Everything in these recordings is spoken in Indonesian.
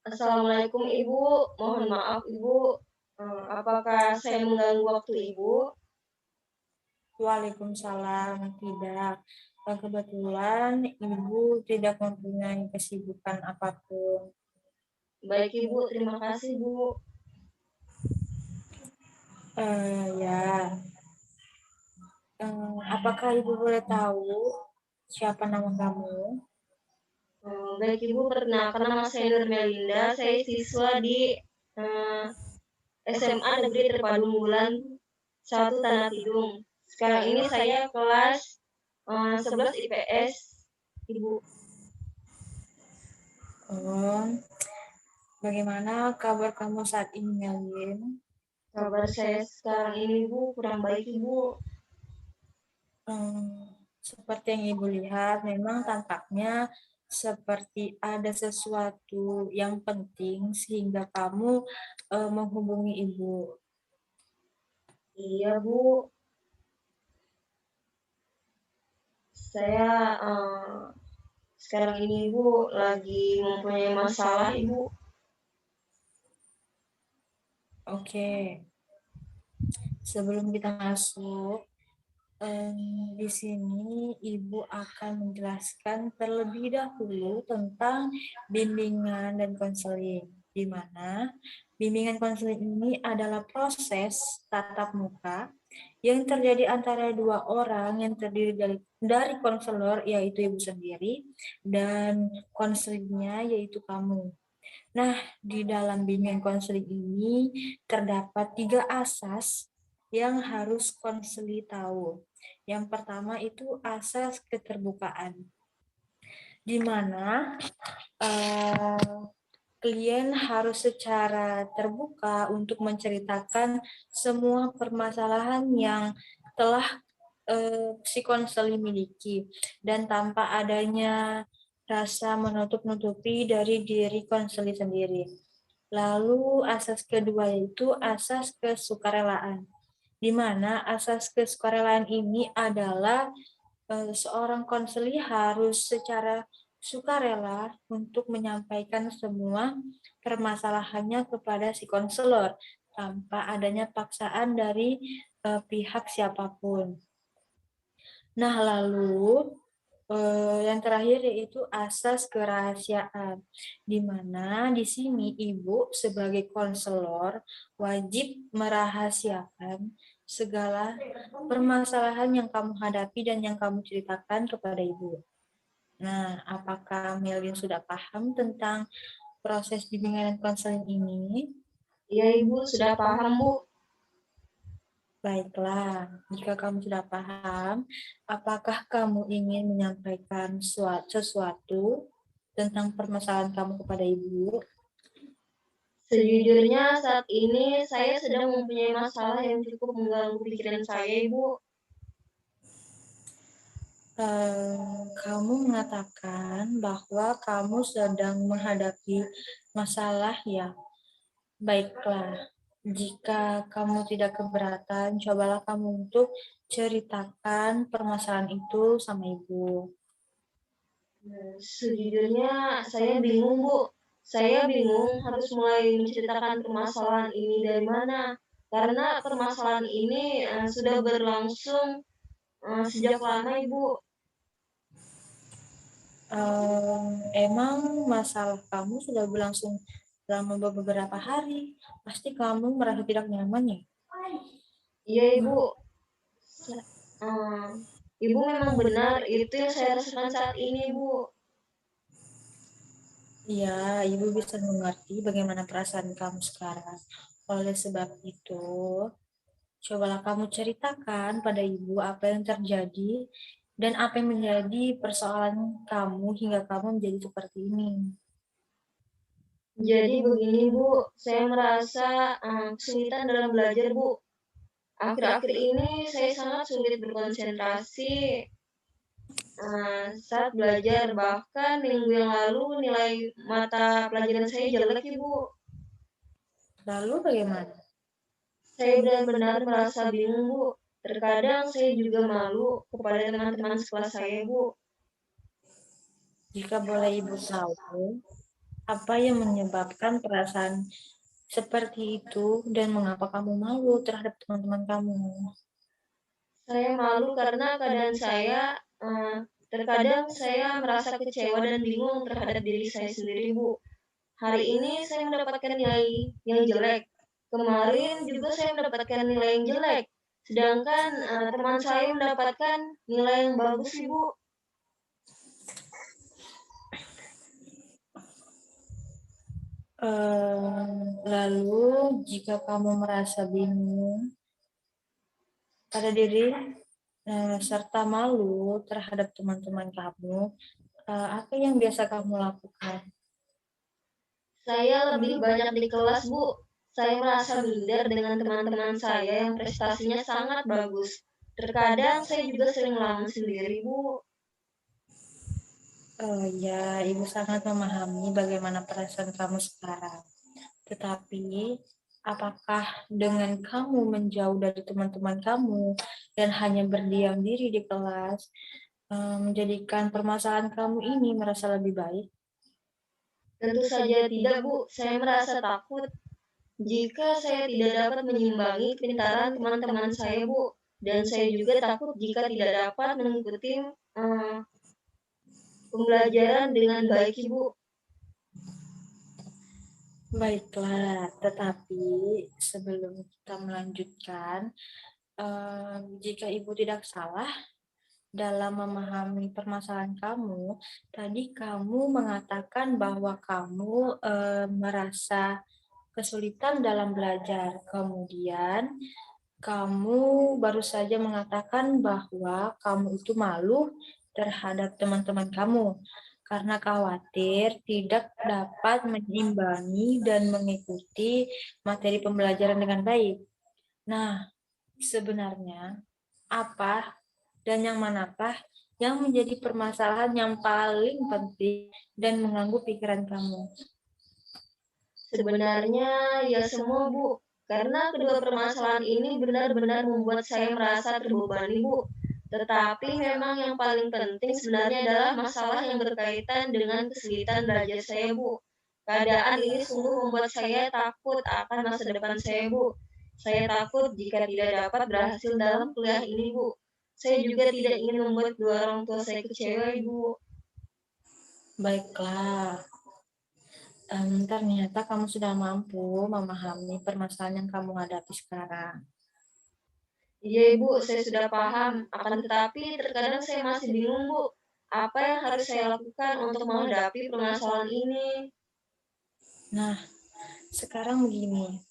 Assalamualaikum Ibu, mohon maaf Ibu, apakah saya mengganggu waktu Ibu? Waalaikumsalam, tidak. Kebetulan Ibu tidak mempunyai kesibukan apapun. Baik Ibu, terima kasih Bu. Ya, apakah Ibu boleh tahu siapa nama kamu? Baik Ibu, perkenalkan nama saya Nur Melinda, saya siswa di SMA Negeri Terpadu Unggulan 1 Tanah Tidung. Sekarang ini saya kelas 11 IPS, Ibu. Bagaimana kabar kamu saat ini, Melin? Kabar saya sekarang ini Ibu kurang baik Ibu. Seperti yang Ibu lihat, memang tampaknya seperti ada sesuatu yang penting sehingga kamu menghubungi Ibu. Iya Bu, saya sekarang ini Ibu lagi mempunyai masalah Ibu. Oke, sebelum kita masuk, di sini Ibu akan menjelaskan terlebih dahulu tentang bimbingan dan konseling, di mana bimbingan konseling ini adalah proses tatap muka yang terjadi antara dua orang yang terdiri dari konselor, yaitu Ibu sendiri, dan konselingnya, yaitu kamu. Nah, di dalam bimbingan konseling ini terdapat 3 asas yang harus konseli tahu. Yang pertama itu asas keterbukaan, di mana klien harus secara terbuka untuk menceritakan semua permasalahan yang telah si konseli miliki, dan tanpa adanya rasa menutup-nutupi dari diri konseli sendiri. Lalu asas kedua yaitu asas kesukarelaan, di mana asas kesukarelaan ini adalah seorang konseli harus secara sukarela untuk menyampaikan semua permasalahannya kepada si konselor tanpa adanya paksaan dari pihak siapapun. Nah, lalu yang terakhir yaitu asas kerahasiaan, di mana di sini Ibu sebagai konselor wajib merahasiakan segala permasalahan yang kamu hadapi dan yang kamu ceritakan kepada Ibu. Nah, apakah Melvin sudah paham tentang proses bimbingan dan konseling ini? Iya Ibu, sudah paham Bu. Baiklah, jika kamu sudah paham, apakah kamu ingin menyampaikan sesuatu tentang permasalahan kamu kepada Ibu? Sejujurnya saat ini saya sedang mempunyai masalah yang cukup mengganggu pikiran saya Ibu. Kamu mengatakan bahwa kamu sedang menghadapi masalah ya. Baiklah, jika kamu tidak keberatan, cobalah kamu untuk ceritakan permasalahan itu sama Ibu. Sejujurnya saya bingung Bu. Saya bingung harus mulai menceritakan permasalahan ini dari mana. Karena permasalahan ini sudah berlangsung sejak lama Ibu. Emang masalah kamu sudah berlangsung selama beberapa hari. Pasti kamu merasa tidak nyaman ya? Iya Ibu. Ibu memang benar, itu yang saya rasakan saat ini Ibu. Iya, Ibu bisa mengerti bagaimana perasaan kamu sekarang. Oleh sebab itu, cobalah kamu ceritakan pada Ibu apa yang terjadi dan apa yang menjadi persoalan kamu hingga kamu menjadi seperti ini. Jadi begini Bu, saya merasa kesulitan dalam belajar Bu. Akhir-akhir ini saya sangat sulit berkonsentrasi saat belajar. Bahkan minggu yang lalu nilai mata pelajaran saya jelek Ibu. Lalu bagaimana? Saya benar-benar merasa bingung Bu. Terkadang saya juga malu kepada teman-teman sekelas saya Bu. Jika boleh Ibu tahu, Apa yang menyebabkan perasaan seperti itu dan mengapa kamu malu terhadap teman-teman kamu? Saya malu karena keadaan saya, terkadang saya merasa kecewa dan bingung terhadap diri saya sendiri, Bu. Hari ini saya mendapatkan nilai yang jelek, kemarin juga saya mendapatkan nilai yang jelek, sedangkan, teman saya mendapatkan nilai yang bagus, Ibu. Lalu jika kamu merasa bingung pada diri serta malu terhadap teman-teman kamu, apa yang biasa kamu lakukan? Saya lebih banyak di kelas, Bu. Saya merasa minder dengan teman-teman saya yang prestasinya sangat bagus. Terkadang saya juga sering ngelamun sendiri, Bu. Oh ya, Ibu sangat memahami bagaimana perasaan kamu sekarang. Tetapi, apakah dengan kamu menjauh dari teman-teman kamu dan hanya berdiam diri di kelas, menjadikan permasalahan kamu ini merasa lebih baik? Tentu saja tidak, Bu. Saya merasa takut jika saya tidak dapat menyimbangi kepintaran teman-teman saya, Bu. Dan saya juga takut jika tidak dapat mengikuti pembelajaran dengan baik, Ibu. Baiklah, tetapi sebelum kita melanjutkan, jika Ibu tidak salah dalam memahami permasalahan kamu, tadi kamu mengatakan bahwa kamu merasa kesulitan dalam belajar. Kemudian kamu baru saja mengatakan bahwa kamu itu malu terhadap teman-teman kamu karena khawatir tidak dapat menyimbangi dan mengikuti materi pembelajaran dengan baik. Nah, sebenarnya apa dan yang manakah yang menjadi permasalahan yang paling penting dan mengganggu pikiran kamu? Sebenarnya ya semua, Bu. Karena kedua permasalahan ini benar-benar membuat saya merasa terbebani, Bu. Tetapi memang yang paling penting sebenarnya adalah masalah yang berkaitan dengan kesulitan belajar saya, Bu. Keadaan ini sungguh membuat saya takut akan masa depan saya, Bu. Saya takut jika tidak dapat berhasil dalam kuliah ini, Bu. Saya juga tidak ingin membuat dua orang tua saya kecewa, Ibu. Baiklah, ternyata kamu sudah mampu memahami permasalahan yang kamu hadapi sekarang. Iya Ibu, saya sudah paham. Akan tetapi terkadang saya masih bingung Bu. Apa yang harus saya lakukan untuk menghadapi permasalahan ini? Nah, sekarang begini,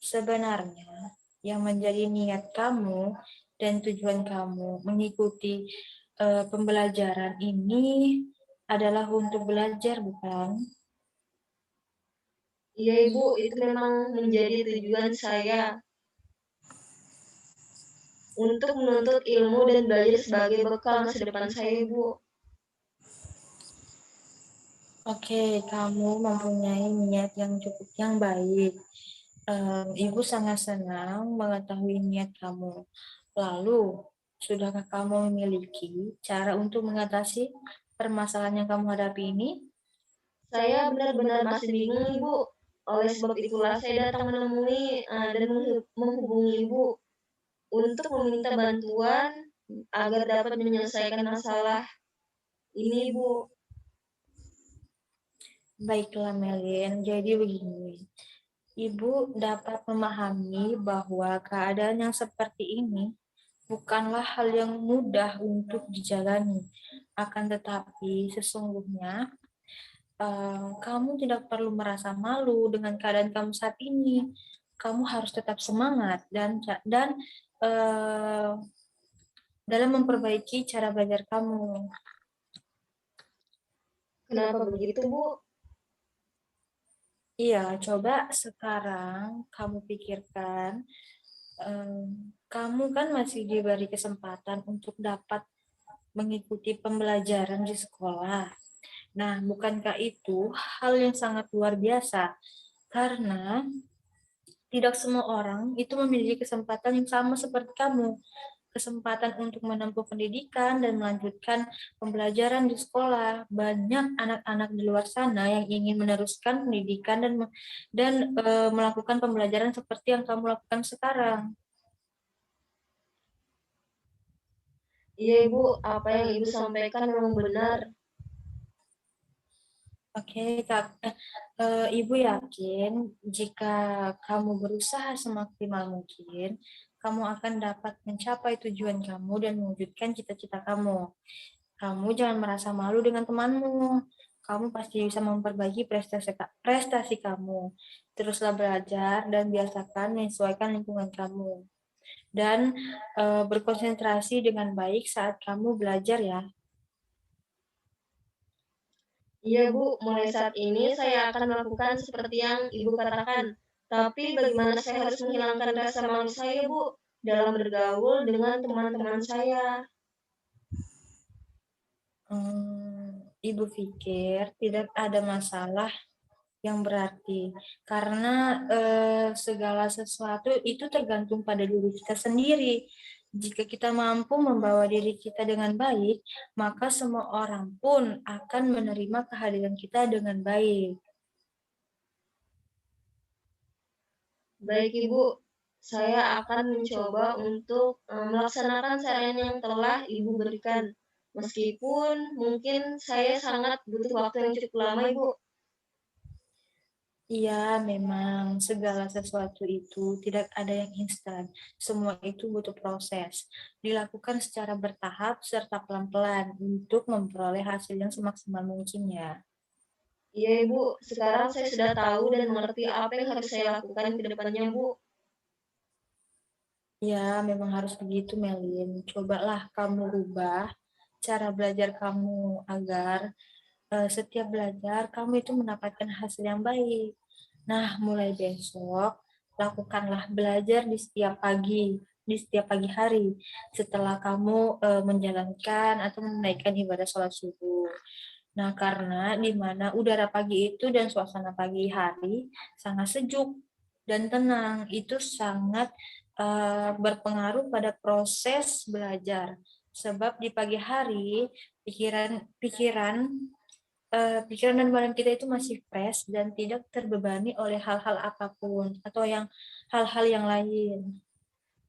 sebenarnya yang menjadi niat kamu dan tujuan kamu mengikuti pembelajaran ini adalah untuk belajar, bukan? Iya Ibu, itu memang menjadi tujuan saya untuk menuntut ilmu dan belajar sebagai bekal masa depan saya Ibu. Oke, kamu mempunyai niat yang cukup yang baik. Ibu sangat senang mengetahui niat kamu. Lalu, sudahkah kamu memiliki cara untuk mengatasi permasalahan yang kamu hadapi ini? Saya benar-benar masih bingung Ibu. Oleh sebab itulah saya datang menemui dan menghubungi Ibu untuk meminta bantuan agar dapat menyelesaikan masalah ini Ibu. Baiklah, Melin. Jadi begini, Ibu dapat memahami bahwa keadaan yang seperti ini bukanlah hal yang mudah untuk dijalani. Akan tetapi, sesungguhnya kamu tidak perlu merasa malu dengan keadaan kamu saat ini. Kamu harus tetap semangat dan eh, dalam memperbaiki cara belajar kamu. Kenapa begitu, Bu? Iya, coba sekarang kamu pikirkan, kamu kan masih diberi kesempatan untuk dapat mengikuti pembelajaran di sekolah. Nah, bukankah itu hal yang sangat luar biasa? Karena tidak semua orang itu memiliki kesempatan yang sama seperti kamu. kesempatan untuk menempuh pendidikan dan melanjutkan pembelajaran di sekolah. Banyak anak-anak di luar sana yang ingin meneruskan pendidikan dan melakukan pembelajaran seperti yang kamu lakukan sekarang. Iya Ibu, apa yang Ibu sampaikan memang benar. Oke, Kak. Ibu yakin jika kamu berusaha semaksimal mungkin, kamu akan dapat mencapai tujuan kamu dan mewujudkan cita-cita kamu. Kamu jangan merasa malu dengan temanmu. Kamu pasti bisa memperbaiki prestasi kamu. Teruslah belajar dan biasakan menyesuaikan lingkungan kamu. Dan berkonsentrasi dengan baik saat kamu belajar ya. Iya Bu, mulai saat ini saya akan melakukan seperti yang Ibu katakan. Tapi bagaimana saya harus menghilangkan rasa malu saya Bu dalam bergaul dengan teman-teman saya? Ibu pikir tidak ada masalah yang berarti karena segala sesuatu itu tergantung pada diri kita sendiri. Jika kita mampu membawa diri kita dengan baik, maka semua orang pun akan menerima kehadiran kita dengan baik. Baik Ibu, saya akan mencoba untuk melaksanakan saran yang telah Ibu berikan. Meskipun mungkin saya sangat butuh waktu yang cukup lama Ibu. Iya, memang segala sesuatu itu tidak ada yang instan. Semua itu butuh proses. Dilakukan secara bertahap serta pelan-pelan untuk memperoleh hasil yang semaksimal mungkin ya. Iya Ibu, sekarang saya sudah tahu dan mengerti apa yang harus saya lakukan ke depannya Bu. Ya, memang harus begitu, Melin. Cobalah kamu rubah cara belajar kamu agar setiap belajar kamu itu mendapatkan hasil yang baik. Nah, mulai besok, lakukanlah belajar di setiap pagi hari setelah kamu menjalankan atau menaikkan ibadah sholat subuh. Nah, karena di mana udara pagi itu dan suasana pagi hari sangat sejuk dan tenang, itu sangat berpengaruh pada proses belajar. Sebab di pagi hari pikiran dan badan kita itu masih fresh dan tidak terbebani oleh hal-hal apapun atau hal-hal yang lain.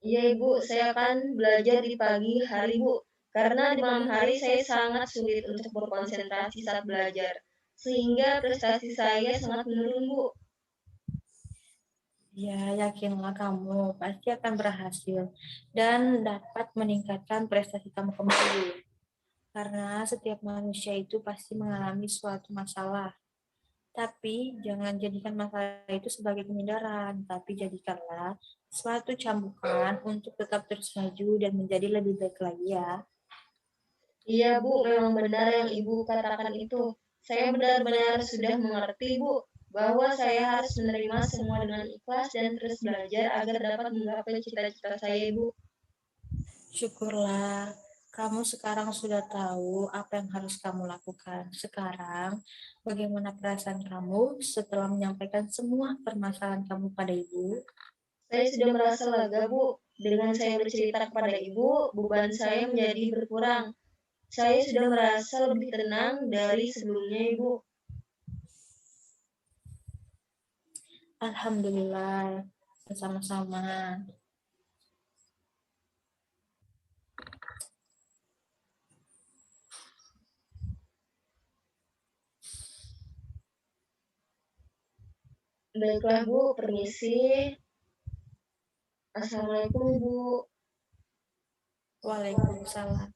Iya Ibu, saya akan belajar di pagi hari Bu. Karena di malam hari saya sangat sulit untuk berkonsentrasi saat belajar. Sehingga prestasi saya sangat menurun Bu. Ya, yakinlah kamu pasti akan berhasil dan dapat meningkatkan prestasi kamu kembali. Karena setiap manusia itu pasti mengalami suatu masalah. Tapi jangan jadikan masalah itu sebagai pengindaran, tapi jadikanlah suatu cambukan untuk tetap terus maju dan menjadi lebih baik lagi ya. Iya Bu, memang benar yang Ibu katakan itu. Saya benar-benar sudah mengerti Bu, bahwa saya harus menerima semua dengan ikhlas dan terus belajar agar dapat menggapai cita-cita saya Ibu. Syukurlah kamu sekarang sudah tahu apa yang harus kamu lakukan. Sekarang, bagaimana perasaan kamu setelah menyampaikan semua permasalahan kamu pada ibu? Saya sudah merasa lega Bu, dengan saya bercerita kepada Ibu, beban saya menjadi berkurang. Saya sudah merasa lebih tenang dari sebelumnya Ibu. Alhamdulillah, bersama-sama. Baiklah Bu, permisi. Assalamualaikum Ibu. Waalaikumsalam.